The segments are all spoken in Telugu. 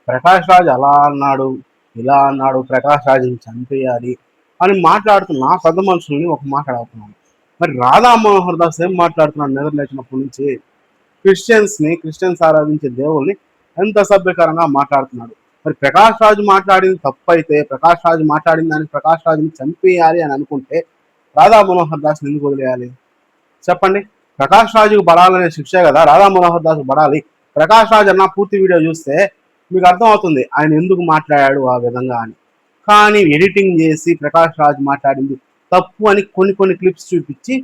ప్రకాష్ రాజ్ అలా అన్నాడు, ఇలా అన్నాడు, ప్రకాష్ రాజ్ని చంపేయాలి అని మాట్లాడుతున్న పెద్ద మనుషుల్ని ఒక మాట్లాడుతున్నాను. మరి రాధా మనోహర్ దాస్ ఏం మాట్లాడుతున్నాడు నిద్ర లేచినప్పటి నుంచి? క్రిస్టియన్స్ ఆరాధించే దేవుల్ని ఎంత సభ్యకరంగా మాట్లాడుతున్నాడు. మరి ప్రకాష్ రాజు మాట్లాడింది తప్పు అయితే, ప్రకాష్ రాజు మాట్లాడిన దానికి ప్రకాష్ రాజుని చంపేయాలి అని అనుకుంటే రాధా మనోహర్ దాస్ని ఎందుకు వదిలేయాలి చెప్పండి? ప్రకాష్ రాజుకు పడాలనే శిక్షే కదా రాధా మనోహర్ దాస్ పడాలి. ప్రకాష్ రాజ్ అన్న పూర్తి వీడియో చూస్తే మీకు అర్థమవుతుంది ఆయన ఎందుకు మాట్లాడాడు ఆ విధంగా అని. కానీ ఎడిటింగ్ చేసి ప్రకాష్ రాజ్ మాట్లాడింది తప్పు అని కొన్ని క్లిప్స్ చూపించి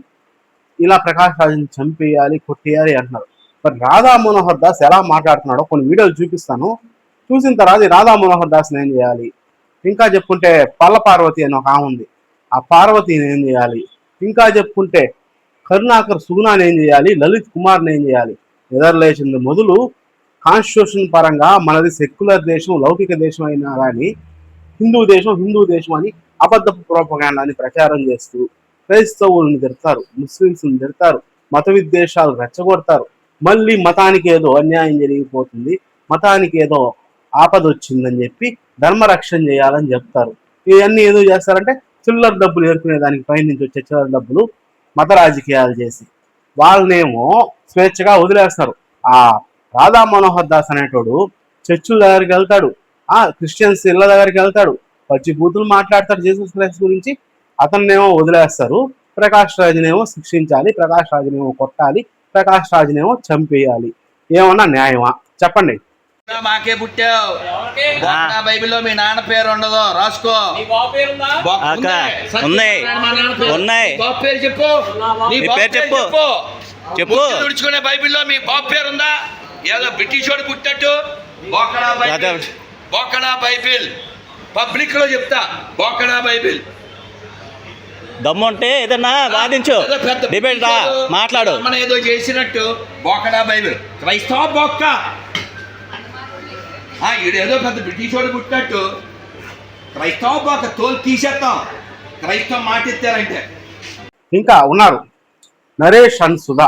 ఇలా ప్రకాష్ రాజ్ని చంపేయాలి, కొట్టేయాలి అంటున్నారు. మరి రాధా మనోహర్ దాస్ ఎలా మాట్లాడుతున్నాడో కొన్ని వీడియోలు చూపిస్తాను. చూసిన తర్వాత రాధా మనోహర్ దాస్ని ఏం చేయాలి, ఇంకా చెప్పుకుంటే పల్ల పార్వతి అని ఒక ఆమె ఉంది, ఆ పార్వతిని ఏం చేయాలి, ఇంకా చెప్పుకుంటే కరుణాకర్ సుగుణాన్ని ఏం చేయాలి, లలిత్ కుమార్ని ఏం చేయాలి. నిద్రలేచింది మొదలు కాన్స్టిట్యూషన్ పరంగా మనది సెక్యులర్ దేశం, లౌకిక దేశం అయినా కానీ హిందూ దేశం అని అబద్ధపు ప్రోపగాండాన్ని ప్రచారం చేస్తూ క్రైస్తవులను తిడతారు, ముస్లింస్ని తిడతారు, మత విద్వేషాలు రెచ్చగొడతారు. మళ్ళీ మతానికి ఏదో అన్యాయం జరిగిపోతుంది, మతానికి ఏదో ఆపద వచ్చిందని చెప్పి ధర్మరక్షణ చేయాలని చెప్తారు. ఇవన్నీ ఏదో చేస్తారంటే చిల్లర డబ్బులు ఏరుకునే దానికి పైనుంచి వచ్చే చిల్లర డబ్బులు మత రాజకీయాలు చేసి వాళ్ళనేమో స్వేచ్ఛగా వదిలేస్తారు. ఆ రాధా మనోహర్ దాస్ అనేటోడు చర్చిల దగ్గరికి వెళ్తాడు, క్రిస్టియన్స్ ఇళ్ళ దగ్గరికి వెళ్తాడు, పచ్చి బూతులు మాట్లాడతాడు జీసస్ క్రైస్ట్ గురించి. అతన్నేమో వదిలేస్తారు, ప్రకాష్ రాజ్నేమో శిక్షించాలి, ప్రకాష్ రాజ్నేమో కొట్టాలి, ప్రకాష్ రాజ్నేమో చంపేయాలి. ఏమన్నా న్యాయమా చెప్పండి? మాకే పుట్టావు, బైబిల్లో మీ నాన్న పేరు ఉండదు, రాసుకో. పేరు చెప్పు, చెప్పు. తుడుచుకునే బైబిల్లో మీ బాబు పేరు ఉందా? ఏదో బ్రిటిష్ వాడు పుట్టట్టు బోకడా బైబిల్ పబ్లిక్ లో చెప్తా, బోకడా బైబిల్. దమ్ముంటే ఏదన్నా వాదించు, డిబేట్ రా, మాట్లాడు. మనం ఏదో చేసినట్టు బోకడా బైబిల్ క్రైస్తవ బొక్క. ఈడేదో పెద్ద బ్రిటిష్ వాడు పుట్టినట్టు క్రైస్తవ బొక్క తోలు తీసేస్తాం, క్రైస్తవం మాటిస్తారంటే. ఇంకా ఉన్నారు నరేష్ అండ్ సుధా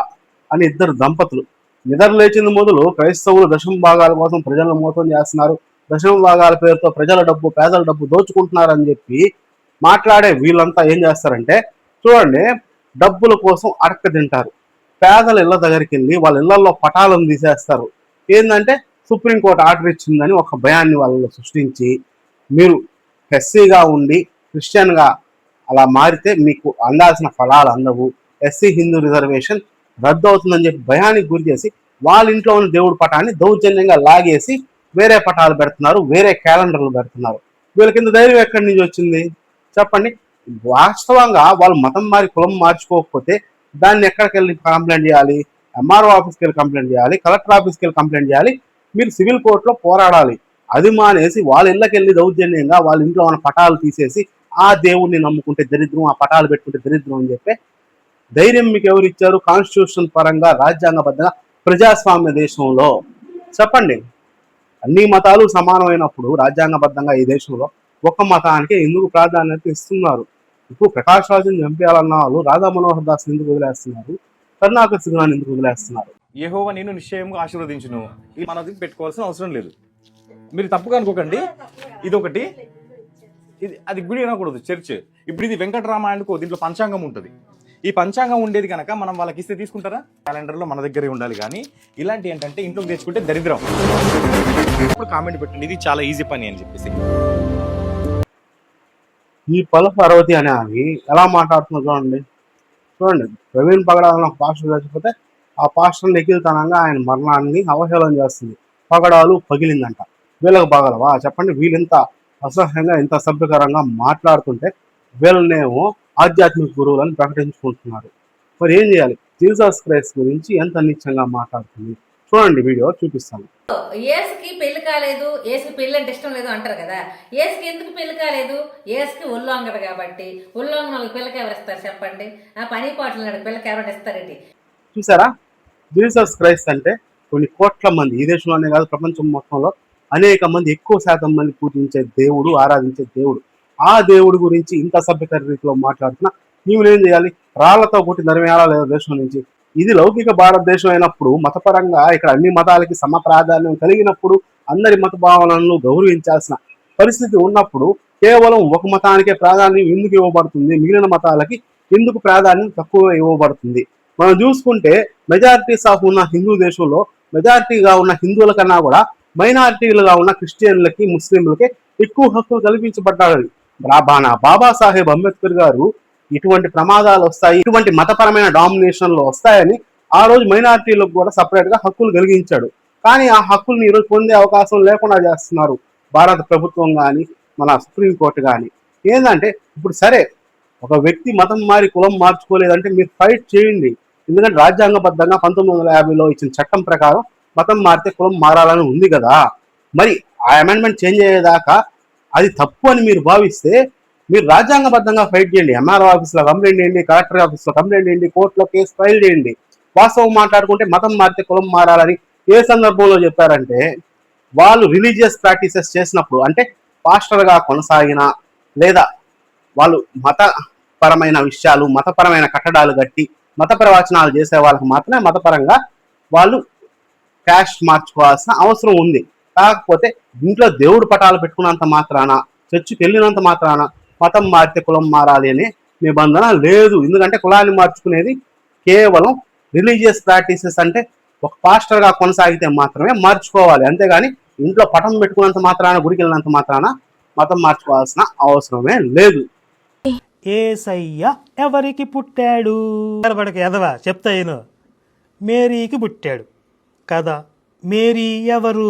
అని ఇద్దరు దంపతులు. నిద్ర లేచింది మొదలు క్రైస్తవులు దశమ భాగాల కోసం ప్రజలను మోసం చేస్తున్నారు, దశమ భాగాల పేరుతో ప్రజల డబ్బు, పేదల డబ్బు దోచుకుంటున్నారు అని చెప్పి మాట్లాడే వీళ్ళంతా ఏం చేస్తారంటే చూడండి, డబ్బుల కోసం అడక్క తింటారు. పేదల ఇళ్ళ దగ్గరికి వెళ్ళి వాళ్ళ ఇళ్లలో పటాలను తీసేస్తారు. ఏంటంటే సుప్రీంకోర్టు ఆర్డర్ ఇచ్చిందని ఒక భయాన్ని వాళ్ళలో సృష్టించి మీరు ఎస్సీగా ఉండి క్రిస్టియన్గా అలా మారితే మీకు అందాల్సిన ఫలాలు అందవు, ఎస్సీ హిందూ రిజర్వేషన్ రద్దు అవుతుందని చెప్పి భయానికి గురి చేసి వాళ్ళ ఇంట్లో ఉన్న దేవుడి పటాన్ని దౌర్జన్యంగా లాగేసి వేరే పటాలు పెడుతున్నారు, వేరే క్యాలెండర్లు పెడుతున్నారు. వీళ్ళ కింద ధైర్యం ఎక్కడి నుంచి వచ్చింది చెప్పండి? వాస్తవంగా వాళ్ళు మతం మారి కులం మార్చుకోకపోతే దాన్ని ఎక్కడికి వెళ్ళి కంప్లైంట్ చేయాలి? ఎంఆర్ఓ ఆఫీస్కి వెళ్ళి కంప్లైంట్ చేయాలి, కలెక్టర్ ఆఫీస్కి వెళ్ళి కంప్లైంట్ చేయాలి, మీరు సివిల్ కోర్టులో పోరాడాలి. అది మానేసి వాళ్ళ ఇళ్ళకి వెళ్ళి దౌర్జన్యంగా వాళ్ళ ఇంట్లో ఉన్న పటాలు తీసేసి ఆ దేవుణ్ణి నమ్ముకుంటే దరిద్రం, ఆ పటాలు పెట్టుకుంటే దరిద్రం అని చెప్పి ధైర్యం మీకు ఎవరు ఇచ్చారు? కాన్స్టిట్యూషన్ పరంగా రాజ్యాంగబద్ధంగా ప్రజాస్వామ్య దేశంలో చెప్పండి. అన్ని మతాలు సమానమైనప్పుడు రాజ్యాంగబద్ధంగా ఈ దేశంలో ఒక మతానికి ఎందుకు ప్రాధాన్యత ఇస్తున్నారు? ఇప్పుడు ప్రకాష్ రాజుని చంపేయాలన్న వాళ్ళు రాధా మనోహర్ దాస్ ఎందుకు వదిలేస్తున్నారు? కరుణాకర్ సుగుణాన్ని ఎందుకు వదిలేస్తున్నారు? యెహోవా నిన్ను నిశ్చయంగా ఆశీర్వదించును. ఇది మనది పెట్టుకోవాల్సిన అవసరం లేదు. మీరు తప్పుగా అనుకోకండి. ఇదొకటి, అది గుడి అనకూడదు, చర్చ్. ఇప్పుడు ఇది వెంకటరామాయణకు దీంట్లో పంచాంగం ఉంటుంది. ఈ పంచాంగం ఉండేది కనుక మనం వాళ్ళకి ఇస్తే తీసుకుంటారా? క్యాలెండర్లో మన దగ్గరే ఉండాలి. కానీ ఇలాంటి ఏంటంటే ఇంట్లోకి తెచ్చుకుంటే దరిద్రం. ఇప్పుడు కామెంట్ పెట్టండి, ఇది చాలా ఈజీ పని అని చెప్పేసి. ఈ పల్ల పార్వతి అనే ఆమె ఎలా మాట్లాడుతుందో చూడండి. ప్రవీణ్ పగడాలను పాస్టర్ చచ్చిపోతే ఆ పాస్టర్ నిఖిల్తనంగా ఆయన మరణాన్ని అవహేళన చేస్తుంది. పగడాలు పగిలిందంట. వీళ్ళకి పగలవా చెప్పండి? వీళ్ళింత అసహ్యంగా ఇంత సభ్యకరంగా మాట్లాడుతుంటే వీళ్ళనేమో ఆధ్యాత్మిక గురువులను ప్రకటించుకుంటున్నారు. మరి ఏం చేయాలి? జీసస్ క్రైస్ట్ గురించి ఎంత నీచంగా మాట్లాడుతుంది చూడండి, వీడియో చూపిస్తాను. ఏసుకి పెళ్లి కాలేదు, ఏసుకి పెళ్లి అంటే ఇష్టం లేదు అంటారు కదా. ఏసుకి ఎందుకు పెళ్లి కాలేదు? ఏసుకి ఒళ్ళొంగదు కాబట్టి. ఒళ్ళొంగ వాళ్ళకి పిల్లకి ఎవరిస్తారు చెప్పండి? ఆ పని పాటలు నాడు పిల్లకి ఎవరు ఇస్తారండి? చూసారా? జీసస్ క్రైస్ట్ అంటే కొన్ని కోట్ల మంది, ఈ దేశంలోనే కాదు ప్రపంచం మొత్తంలో అనేక మంది, ఎక్కువ శాతం మంది పూజించే దేవుడు, ఆరాధించే దేవుడు. ఆ దేవుడి గురించి ఇంత సభ్యకర రీతిలో మాట్లాడుతున్నా నీవునేం చేయాలి? రాళ్లతో కొట్టి నరిమేయాలా లేదా దేశం నుంచి? ఇది లౌకిక భారతదేశం అయినప్పుడు, మతపరంగా ఇక్కడ అన్ని మతాలకి సమ ప్రాధాన్యం కలిగినప్పుడు అందరి మత భావనలను గౌరవించాల్సిన పరిస్థితి ఉన్నప్పుడు కేవలం ఒక మతానికే ప్రాధాన్యం ఎందుకు ఇవ్వబడుతుంది, మిగిలిన మతాలకి ఎందుకు ప్రాధాన్యం తక్కువ ఇవ్వబడుతుంది? మనం చూసుకుంటే మెజారిటీస్ ఆఫ్ ఉన్న హిందూ దేశంలో మెజారిటీగా ఉన్న హిందువుల కన్నా కూడా మైనారిటీలుగా ఉన్న క్రిస్టియన్లకి, ముస్లింలకి ఎక్కువ హక్కులు కల్పించబడ్డాయి. బాబాసాహెబ్ అంబేద్కర్ గారు ఇటువంటి ప్రమాదాలు వస్తాయి, ఇటువంటి మతపరమైన డామినేషన్లు వస్తాయని ఆ రోజు మైనారిటీలకు కూడా సపరేట్ గా హక్కులు కలిగించాడు. కానీ ఆ హక్కుల్ని ఈరోజు పొందే అవకాశం లేకుండా చేస్తున్నారు భారత ప్రభుత్వం కానీ మన సుప్రీంకోర్టు కానీ. ఏంటంటే ఇప్పుడు సరే ఒక వ్యక్తి మతం మారి కులం మార్చుకోలేదంటే మీరు ఫైట్ చేయండి. ఎందుకంటే రాజ్యాంగబద్ధంగా 1950లో ఇచ్చిన చట్టం ప్రకారం మతం మారితే కులం మారాలని ఉంది కదా. మరి ఆ అమెండ్మెంట్ చేంజ్ అయ్యేదాకా అది తప్పు అని మీరు భావిస్తే మీరు రాజ్యాంగబద్ధంగా ఫైట్ చేయండి. ఎంఆర్ఓ ఆఫీస్లో కంప్లైంట్ చేయండి, కలెక్టర్ ఆఫీస్లో కంప్లైంట్ చేయండి, కోర్టులో కేసు ఫైల్ చేయండి. వాస్తవం మాట్లాడుకుంటే మతం మారితే కులం మారాలని ఏ సందర్భంలో చెప్పారంటే వాళ్ళు రిలీజియస్ ప్రాక్టీసెస్ చేసినప్పుడు, అంటే పాస్టర్గా కొనసాగిన లేదా వాళ్ళు మతపరమైన విషయాలు, మతపరమైన కట్టడాలు కట్టి మత ప్రవచనాలు చేసే వాళ్ళకి మాత్రమే మతపరంగా వాళ్ళు క్యాష్ మార్చుకోవాల్సిన అవసరం ఉంది. కాకపోతే ఇంట్లో దేవుడు పటాలు పెట్టుకున్నంత మాత్రాన, చర్చికి వెళ్ళినంత మాత్రాన మతం మారితే కులం మారాలి అనే నిబంధన లేదు. ఎందుకంటే కులాన్ని మార్చుకునేది కేవలం రిలీజియస్ ప్రాక్టీసెస్, అంటే ఒక పాస్టర్గా కొనసాగితే మాత్రమే మార్చుకోవాలి. అంతేగాని ఇంట్లో పటం పెట్టుకున్నంత మాత్రాన, గుడికి వెళ్ళినంత మాత్రాన మతం మార్చుకోవాల్సిన అవసరమే లేదు. ఏసయ్య ఎవరికి పుట్టాడు? పడక ఎదవా చెప్తాను. మేరీకి పుట్టాడు కదా. మేరీ ఎవరు?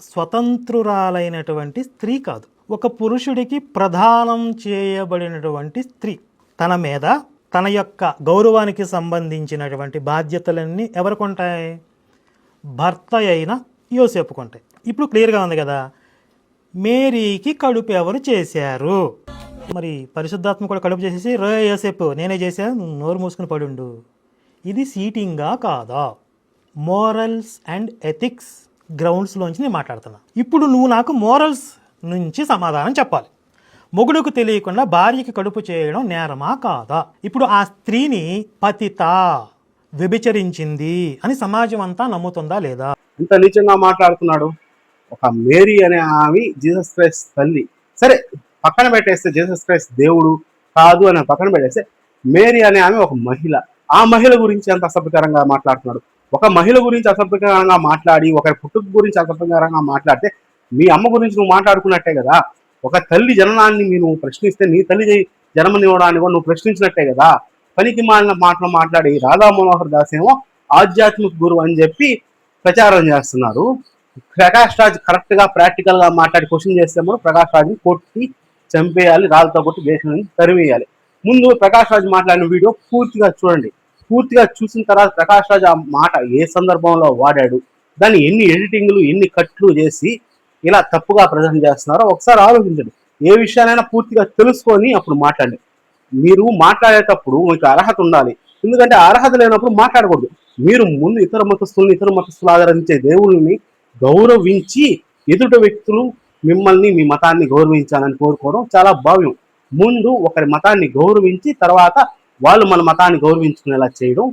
స్వతంత్రురాలైనటువంటి స్త్రీ కాదు, ఒక పురుషుడికి ప్రదానం చేయబడినటువంటి స్త్రీ. తన మీద తన యొక్క గౌరవానికి సంబంధించినటువంటి బాధ్యతలన్నీ ఎవరికి ఉంటాయి? భర్త అయిన యోసేపుకు ఉంటాయి. ఇప్పుడు క్లియర్గా ఉంది కదా. మేరీకి కడుపు ఎవరు చేశారు? మరి పరిశుద్ధాత్మ కూడా కడుపు చేసేసి యోసేపు నేనే చేశా, నోరు మూసుకుని పడుండు. ఇది సీటింగా కాదా? మోరల్స్ అండ్ ఎథిక్స్ గ్రౌండ్స్లోంచి నేను మాట్లాడుతున్నా. ఇప్పుడు నువ్వు నాకు మోరల్స్ నుంచి సమాధానం చెప్పాలి. మొగుడుకు తెలియకుండా భార్యకి కడుపు చేయడం నేరమా కాదా? ఇప్పుడు ఆ స్త్రీని పతిత, వ్యభిచరించింది అని సమాజం అంతా నమ్ముతుందా లేదా? ఇంత నీచంగా మాట్లాడుతున్నాడు. ఒక మేరీ అనే ఆమె జీసస్ క్రైస్ట్ తల్లి. సరే పక్కన పెట్టేస్తే జీసస్ క్రైస్ట్ దేవుడు కాదు అని పక్కన పెట్టేస్తే మేరీ అనే ఆమె ఒక మహిళ. ఆ మహిళ గురించి ఎంత అసభ్యకరంగా మాట్లాడుతున్నాడు. ఒక మహిళ గురించి అసభ్యకరంగా మాట్లాడి ఒకరి పుట్టుక గురించి అసభ్యకరంగా మాట్లాడితే మీ అమ్మ గురించి నువ్వు మాట్లాడుకున్నట్టే కదా. ఒక తల్లి జననాన్ని నువ్వు ప్రశ్నిస్తే నీ తల్లి జన్మనివ్వడాన్ని కూడా నువ్వు ప్రశ్నించినట్టే కదా. పనికి మాలిన మాటలు మాట్లాడి రాధా మనోహర్ దాస్ ఏమో ఆధ్యాత్మిక గురువు అని చెప్పి ప్రచారం చేస్తున్నారు. ప్రకాష్ రాజ్ కరెక్ట్ గా ప్రాక్టికల్ గా మాట్లాడి క్వశ్చన్ చేస్తే ప్రకాష్ రాజ్ని కొట్టి చంపేయాలి, రాళ్ళతో కొట్టి దేశం నుంచి తరివేయాలి. ముందు ప్రకాష్ రాజ్ మాట్లాడిన వీడియో పూర్తిగా చూడండి. పూర్తిగా చూసిన తర్వాత ప్రకాష్ రాజ్ ఆ మాట ఏ సందర్భంలో వాడాడు, దాన్ని ఎన్ని ఎడిటింగ్లు ఎన్ని కట్లు చేసి ఇలా తప్పుగా ప్రజెంట్ చేస్తున్నారో ఒకసారి ఆలోచించండి. ఏ విషయాలైనా పూర్తిగా తెలుసుకొని అప్పుడు మాట్లాడండి. మీరు మాట్లాడేటప్పుడు మీకు అర్హత ఉండాలి. ఎందుకంటే అర్హత లేనప్పుడు మాట్లాడకూడదు. మీరు ముందు ఇతర మతస్థులు ఆదరించే దేవుళ్ళని గౌరవించి ఎదుట వ్యక్తులు మిమ్మల్ని మీ మతాన్ని గౌరవించాలని కోరుకోవడం చాలా భావ్యం. ముందు ఒకరి మతాన్ని గౌరవించి తర్వాత వాళ్ళు మన మతాన్ని గౌరవించుకునేలా చేయడం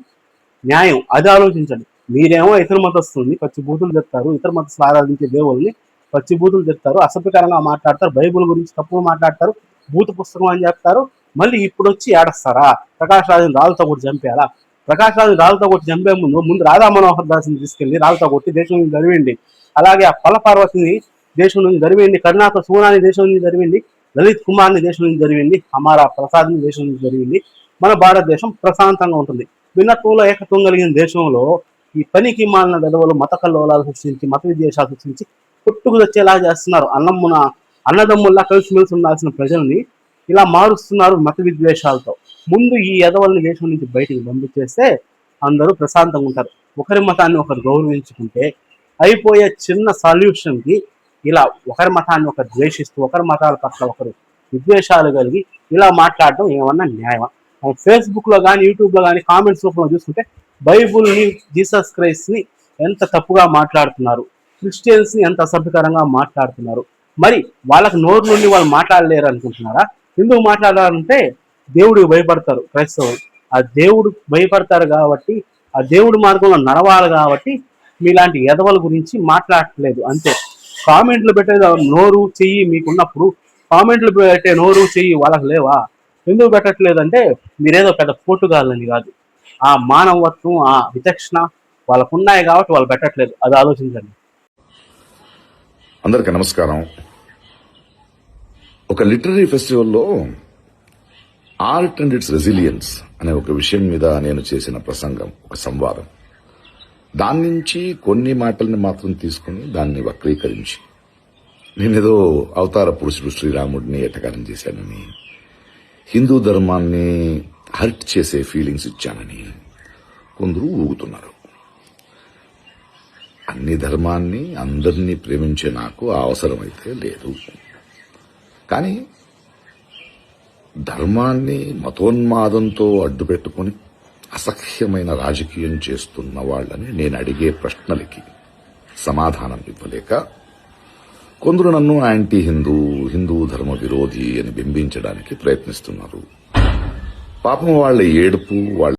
న్యాయం. అది ఆలోచించండి. మీరేమో ఇతర మతస్థుల్ని పచ్చిబూతులు చెప్తారు, ఇతర మతస్థులు ఆరాధించే దేవుల్ని పచ్చిబూతులు చెప్తారు, అసభ్యకరంగా మాట్లాడతారు, బైబుల్ గురించి తప్పుగా మాట్లాడతారు, భూత పుస్తకం అని చెప్తారు. మళ్ళీ ఇప్పుడు వచ్చి ఏడస్తారా ప్రకాష్ రాజుని రాళ్ళతో కొట్టి చంపేయాలా? ప్రకాష్ రాజుని రాళ్ళతో కొట్టి చంపే ముందు రాధా మనోహర్ దాస్ని తీసుకెళ్లి రాళ్ళతో కొట్టి దేశం నుంచి జరివేయండి. అలాగే ఆ పల్ల పార్వతిని దేశం నుంచి జరివేయండి, కరుణాకర్ సోనాని దేశం నుంచి జరివేయండి, లలిత్ కుమార్ని దేశం నుంచి జరిగింది, అమారా ప్రసాద్ని దేశం నుంచి జరిగింది. మన భారతదేశం ప్రశాంతంగా ఉంటుంది. భిన్నత్వంలో ఏకత్వం కలిగిన దేశంలో ఈ పనికి మాలిన గదవలు మత కల్లోలాలు సృష్టించి మత విద్వేషాలు సృష్టించి పుట్టుకు వచ్చేలా చేస్తున్నారు. అన్నదమ్ముల్లా కలిసిమెలిసి ఉండాల్సిన ప్రజల్ని ఇలా మారుస్తున్నారు మత విద్వేషాలతో. ముందు ఈ ఎదవల్ని దేశం నుంచి బయటికి పంపించేస్తే అందరూ ప్రశాంతంగా ఉంటారు. ఒకరి మతాన్ని ఒకరు గౌరవించుకుంటే అయిపోయే చిన్న సొల్యూషన్కి ఇలా ఒకరి మతాన్ని ఒకరు ద్వేషిస్తూ ఒకరి మతాల పట్ల ఒకరు విద్వేషాలు కలిగి ఇలా మాట్లాడడం ఏమన్నా న్యాయమా? ఫేస్బుక్లో కానీ యూట్యూబ్లో కానీ కామెంట్స్ రూపంలో చూసుకుంటే బైబుల్ని, జీసస్ క్రైస్ట్ని ఎంత తప్పుగా మాట్లాడుతున్నారు, క్రిస్టియన్స్ని ఎంత అసభ్యకరంగా మాట్లాడుతున్నారు. మరి వాళ్ళకి నోరు నుండి వాళ్ళు మాట్లాడలేరు అనుకుంటున్నారా? ఎందుకు మాట్లాడాలంటే దేవుడికి భయపడతారు క్రైస్తవులు. ఆ దేవుడు భయపడతారు కాబట్టి, ఆ దేవుడి మార్గంలో నడవాలి కాబట్టి మీలాంటి ఎదవల గురించి మాట్లాడట్లేదు అంతే. కామెంట్లు పెట్టేది నోరు చెయ్యి మీకున్నప్పుడు కామెంట్లు పెట్టే నోరు చెయ్యి వాళ్ళకి లేవా? ఎందుకు పెట్టట్లేదంటే మీరేదో పెద్ద పోటుగాలని కాదు, ఆ మానవత్వం ఆ విచక్షణ వాళ్ళకు ఉన్నాయి కాబట్టి వాళ్ళు పెట్టట్లేదు. అది ఆలోచించండి. అందరికీ నమస్కారం. ఒక లిటరరీ ఫెస్టివల్లో ఆర్ట్ అండ్ ఇట్స్ రెసిలియన్స్ అనే ఒక విషయం మీద నేను చేసిన ప్రసంగం, ఒక సంవాదం. దాని నుంచి కొన్ని మాటల్ని మాత్రం తీసుకుని దాన్ని వక్రీకరించి నేనేదో అవతార పురుషుడు శ్రీరాముడిని ఎటకారం చేశానని, హిందూ ధర్మాన్ని హర్ట్ చేసే ఫీలింగ్స్ ఇచ్చానని కొందరు ఊగుతున్నారు. అన్ని ధర్మాన్ని అందరినీ ప్రేమించే నాకు ఆ అవసరమైతే లేదు. కానీ ధర్మాన్ని మతోన్మాదంతో అడ్డుపెట్టుకుని అసహ్యమైన రాజకీయం చేస్తున్న వాళ్ళని నేను అడిగే ప్రశ్నలకి సమాధానం ఇవ్వలేక కొందరు నన్ను యాంటీ హిందూ, హిందూ ధర్మ విరోధి అని బింబించడానికి ప్రయత్నిస్తున్నారు. పాపం వాళ్ళ ఏడుపు, వాళ్ళ